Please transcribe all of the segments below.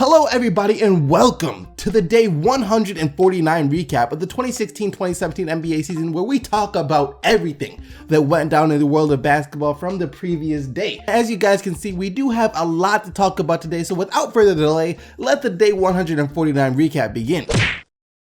Hello everybody and welcome to the day 149 recap of the 2016-2017 NBA season, where we talk about everything that went down in the world of basketball from the previous day. As you guys can see, we do have a lot to talk about today, so without further delay, let the day 149 recap begin.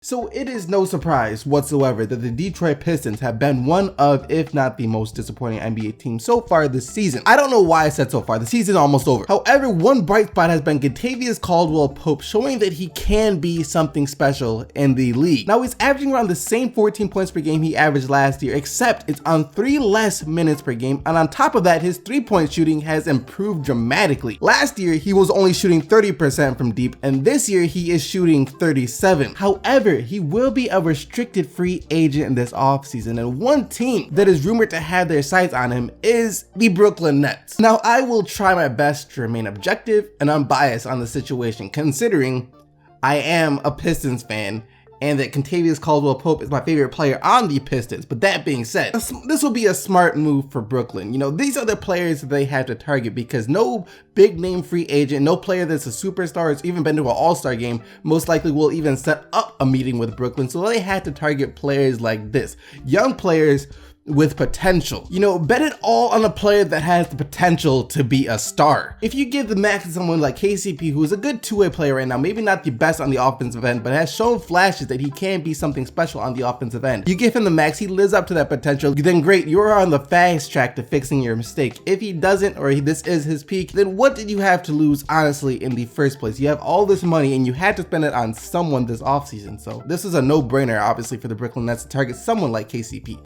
So it is no surprise whatsoever that the Detroit Pistons have been one of, if not the most disappointing NBA team so far this season. I don't know why I said so far, the season is almost over. However, one bright spot has been Kentavious Caldwell Pope, showing that he can be something special in the league. Now he's averaging around the same 14 points per game he averaged last year, except it's on 3 less minutes per game, and on top of that, his 3-point shooting has improved dramatically. Last year, he was only shooting 30% from deep, and this year he is shooting 37%. However, he will be a restricted free agent in this offseason, and one team that is rumored to have their sights on him is the Brooklyn Nets. Now, I will try my best to remain objective and unbiased on the situation, considering I am a Pistons fan and that Kentavious Caldwell Pope is my favorite player on the Pistons. But that being said, this will be a smart move for Brooklyn. You know, these are the players that they have to target, because no big name free agent, no player that's a superstar or has even been to an all-star game most likely will even set up a meeting with Brooklyn. So they had to target players like this, young players with potential. You know, bet it all on a player that has the potential to be a star. If you give the max to someone like KCP, who is a good two-way player right now, maybe not the best on the offensive end, but has shown flashes that he can be something special on the offensive end. You give him the max, he lives up to that potential, then great, you're on the fast track to fixing your mistake. If he doesn't, or this is his peak, then what did you have to lose, honestly, in the first place? You have all this money and you had to spend it on someone this offseason. So this is a no-brainer, obviously, for the Brooklyn Nets to target someone like KCP.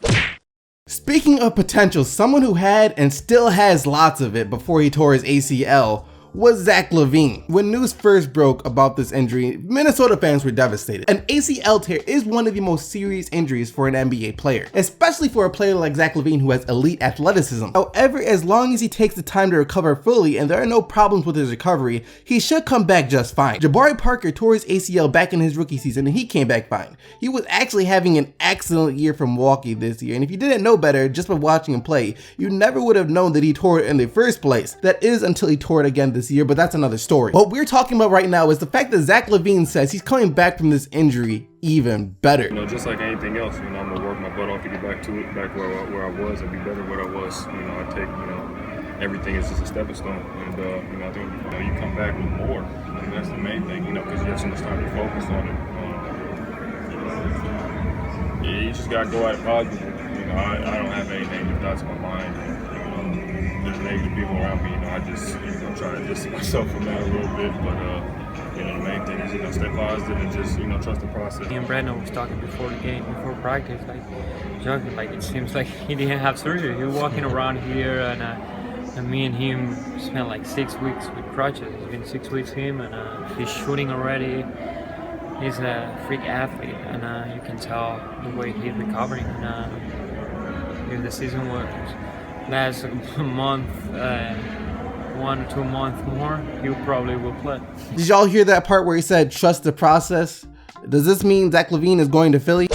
Speaking of potential, someone who had and still has lots of it before he tore his ACL was Zach Lavine. When news first broke about this injury, Minnesota fans were devastated. An ACL tear is one of the most serious injuries for an NBA player, especially for a player like Zach Lavine who has elite athleticism. However, as long as he takes the time to recover fully and there are no problems with his recovery, he should come back just fine. Jabari Parker tore his ACL back in his rookie season and he came back fine. He was actually having an excellent year for Milwaukee this year, and if you didn't know better just by watching him play, you never would have known that he tore it in the first place. That is until he tore it again this year, but that's another story. What we're talking about right now is the fact that Zach Lavine says he's coming back from this injury even better. You know, just like anything else, you know, I'm gonna work my butt off to get back to it, back where I was, and be better than what I was. You know, I take, you know, everything is just a stepping stone, and you know, I think, you know, you come back with more. And that's the main thing, you know, because you have so much time to focus on it. Yeah, you just gotta go at it positive. You know, I don't have any negative thoughts in my mind. There's negative people around me, you know, I just, you know, try to distance myself from that a little bit, but, you know, the main thing is, you know, stay positive and just, you know, trust the process. Me and Brandon was talking before the game, before practice, like, joking, like, it seems like he didn't have surgery. He was walking around here, and me and him spent like 6 weeks with crutches. It's been 6 weeks him, and he's shooting already. He's a freak athlete, and you can tell the way he's recovering. And if the season was last month, 1 or 2 months more, he probably will play. Did y'all hear that part where he said, trust the process? Does this mean Zach Lavine is going to Philly?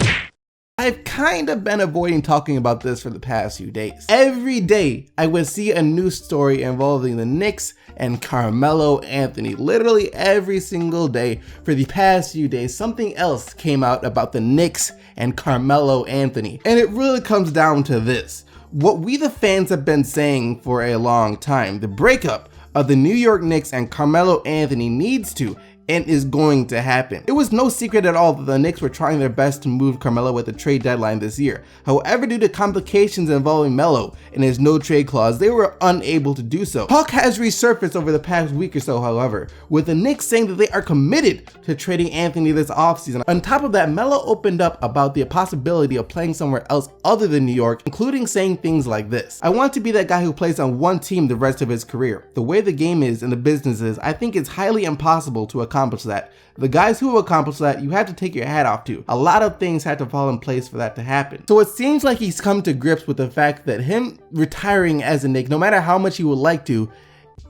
I've kind of been avoiding talking about this for the past few days. Every day, I would see a news story involving the Knicks and Carmelo Anthony. Literally every single day for the past few days, something else came out about the Knicks and Carmelo Anthony. And it really comes down to this. What we the fans have been saying for a long time, the breakup of the New York Knicks and Carmelo Anthony needs to and is going to happen. It was no secret at all that the Knicks were trying their best to move Carmelo with the trade deadline this year. However, due to complications involving Melo and his no trade clause, they were unable to do so. Talk has resurfaced over the past week or so, however, with the Knicks saying that they are committed to trading Anthony this offseason. On top of that, Melo opened up about the possibility of playing somewhere else other than New York, including saying things like this: I want to be that guy who plays on one team the rest of his career. The way the game is and the business is, I think it's highly impossible to accomplish that. The guys who accomplish that, you have to take your hat off to. A lot of things had to fall in place for that to happen. So it seems like he's come to grips with the fact that him retiring as a Knick, no matter how much he would like to,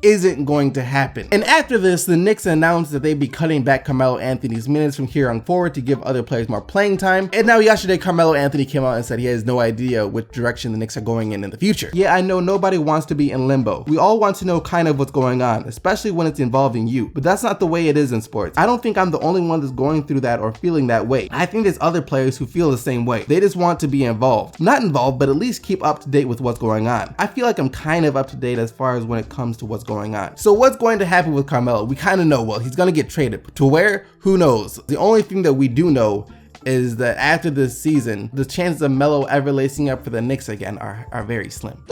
isn't going to happen. And after this, the Knicks announced that they'd be cutting back Carmelo Anthony's minutes from here on forward to give other players more playing time. And now yesterday, Carmelo Anthony came out and said he has no idea which direction the Knicks are going in the future. Yeah, I know nobody wants to be in limbo. We all want to know kind of what's going on, especially when it's involving you. But that's not the way it is in sports. I don't think I'm the only one that's going through that or feeling that way. I think there's other players who feel the same way. They just want to be involved. Not involved, but at least keep up to date with what's going on. I feel like I'm kind of up to date as far as when it comes to what's going on. So what's going to happen with Carmelo? We kind of know. Well, he's going to get traded. To where? Who knows? The only thing that we do know is that after this season, the chances of Melo ever lacing up for the Knicks again are very slim.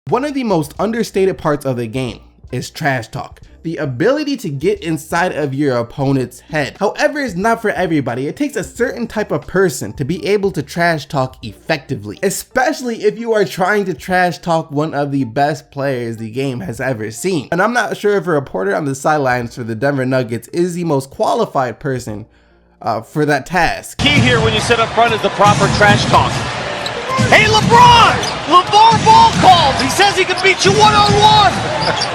One of the most understated parts of the game is trash talk. The ability to get inside of your opponent's head. However, it's not for everybody. It takes a certain type of person to be able to trash talk effectively, especially if you are trying to trash talk one of the best players the game has ever seen. And I'm not sure if a reporter on the sidelines for the Denver Nuggets is the most qualified person for that task. Key here when you sit up front is the proper trash talk. Hey, LeBron! LeVar Ball calls. He says he can beat you one-on-one.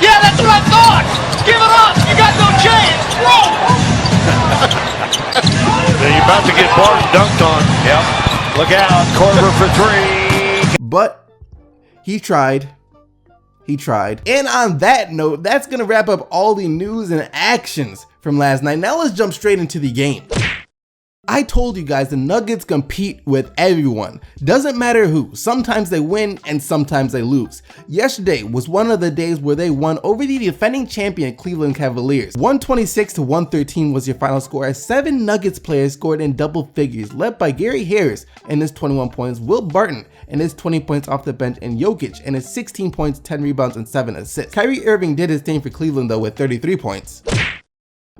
Yeah, that's what I thought. Give it up. You got no chance. Throw. You're about to get bars dunked on. Yep. Look out. Corver for three. But he tried. He tried. And on that note, that's going to wrap up all the news and actions from last night. Now let's jump straight into the game. I told you guys the Nuggets compete with everyone. Doesn't matter who. Sometimes they win and sometimes they lose. Yesterday was one of the days where they won over the defending champion Cleveland Cavaliers. 126-113 was your final score as 7 Nuggets players scored in double figures, led by Gary Harris and his 21 points, Will Barton and his 20 points off the bench, and Jokic and his 16 points, 10 rebounds, and 7 assists. Kyrie Irving did his thing for Cleveland though with 33 points.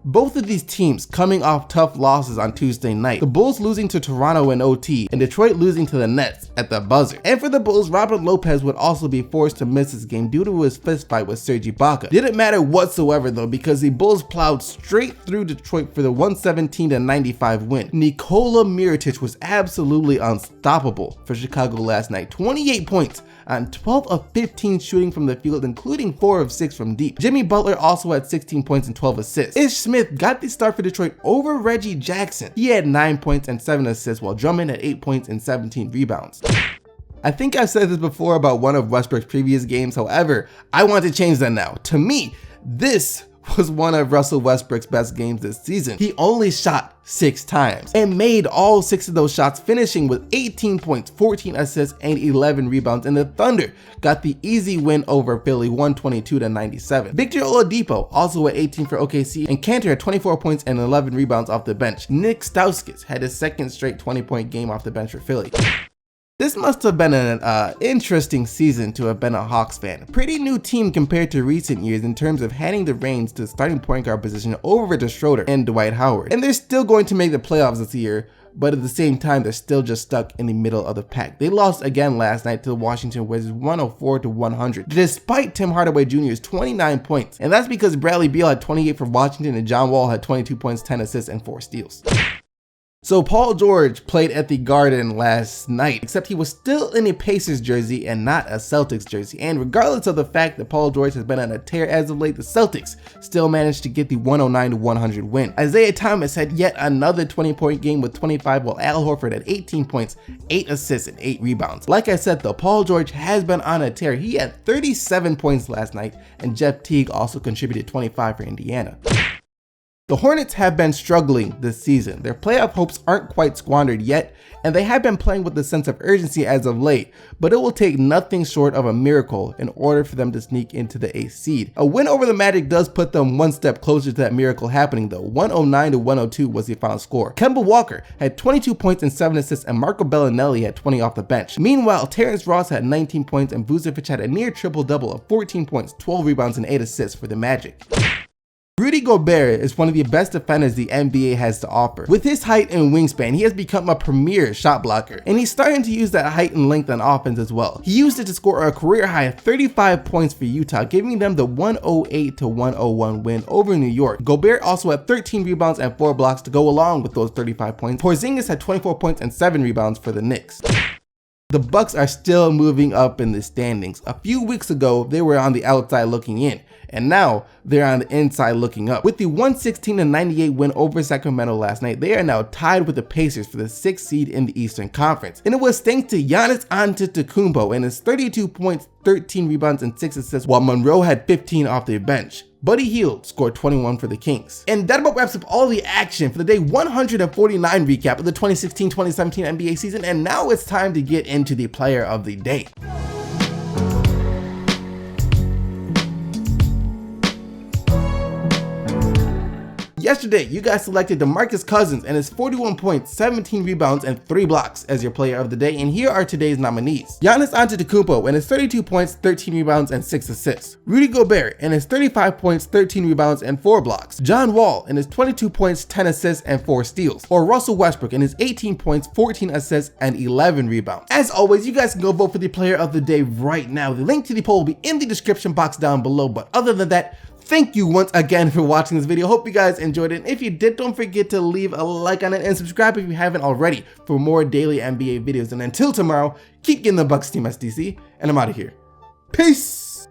Both of these teams coming off tough losses on Tuesday night. The Bulls losing to Toronto in OT and Detroit losing to the Nets at the buzzer. And for the Bulls, Robert Lopez would also be forced to miss this game due to his fist fight with Serge Ibaka. Didn't matter whatsoever though, because the Bulls plowed straight through Detroit for the 117-95 win. Nikola Mirotic was absolutely unstoppable for Chicago last night. 28 points on 12 of 15 shooting from the field, including 4 of 6 from deep. Jimmy Butler also had 16 points and 12 assists. Ish Smith got the start for Detroit over Reggie Jackson. He had 9 points and 7 assists, while Drummond had 8 points and 17 rebounds. I think I've said this before about one of Westbrook's previous games, however, I want to change that now. To me, this was one of Russell Westbrook's best games this season. He only shot 6 times and made all 6 of those shots, finishing with 18 points, 14 assists, and 11 rebounds. And the Thunder got the easy win over Philly, 122-97. Victor Oladipo also at 18 for OKC, and Cantor had 24 points and 11 rebounds off the bench. Nick Stauskas had his second straight 20-point game off the bench for Philly. This must have been an interesting season to have been a Hawks fan. Pretty new team compared to recent years in terms of handing the reins to the starting point guard position over to Schroeder and Dwight Howard. And they're still going to make the playoffs this year, but at the same time, they're still just stuck in the middle of the pack. They lost again last night to the Washington Wizards 104-100, despite Tim Hardaway Jr.'s 29 points. And that's because Bradley Beal had 28 for Washington and John Wall had 22 points, 10 assists, and 4 steals. So Paul George played at the Garden last night, except he was still in a Pacers jersey and not a Celtics jersey. And regardless of the fact that Paul George has been on a tear as of late, the Celtics still managed to get the 109-100 win. Isaiah Thomas had yet another 20-point game with 25, while Al Horford had 18 points, 8 assists, and 8 rebounds. Like I said though, Paul George has been on a tear. He had 37 points last night, and Jeff Teague also contributed 25 for Indiana. The Hornets have been struggling this season. Their playoff hopes aren't quite squandered yet, and they have been playing with a sense of urgency as of late, but it will take nothing short of a miracle in order for them to sneak into the 8th seed. A win over the Magic does put them one step closer to that miracle happening though. 109-102 was the final score. Kemba Walker had 22 points and 7 assists, and Marco Bellinelli had 20 off the bench. Meanwhile, Terrence Ross had 19 points, and Vucevic had a near triple-double of 14 points, 12 rebounds, and 8 assists for the Magic. Rudy Gobert is one of the best defenders the NBA has to offer. With his height and wingspan, he has become a premier shot blocker, and he's starting to use that height and length on offense as well. He used it to score a career high 35 points for Utah, giving them the 108-101 win over New York. Gobert also had 13 rebounds and 4 blocks to go along with those 35 points. Porzingis had 24 points and 7 rebounds for the Knicks. The Bucks are still moving up in the standings. A few weeks ago, they were on the outside looking in, and now they're on the inside looking up. With the 116-98 win over Sacramento last night, they are now tied with the Pacers for the 6th seed in the Eastern Conference. And it was thanks to Giannis Antetokounmpo and his 32 points, 13 rebounds, and 6 assists, while Monroe had 15 off the bench. Buddy Hield scored 21 for the Kings. And that about wraps up all the action for the day 149 recap of the 2016-2017 NBA season, and now it's time to get into the player of the day. Yesterday, you guys selected DeMarcus Cousins and his 41 points, 17 rebounds, and 3 blocks as your player of the day, and here are today's nominees. Giannis Antetokounmpo and his 32 points, 13 rebounds, and 6 assists. Rudy Gobert and his 35 points, 13 rebounds, and 4 blocks. John Wall and his 22 points, 10 assists, and 4 steals. Or Russell Westbrook and his 18 points, 14 assists, and 11 rebounds. As always, you guys can go vote for the player of the day right now. The link to the poll will be in the description box down below, but other than that, thank you once again for watching this video. Hope you guys enjoyed it. And if you did, don't forget to leave a like on it and subscribe if you haven't already for more daily NBA videos. And until tomorrow, keep getting the Bucks team SDC, and I'm out of here. Peace!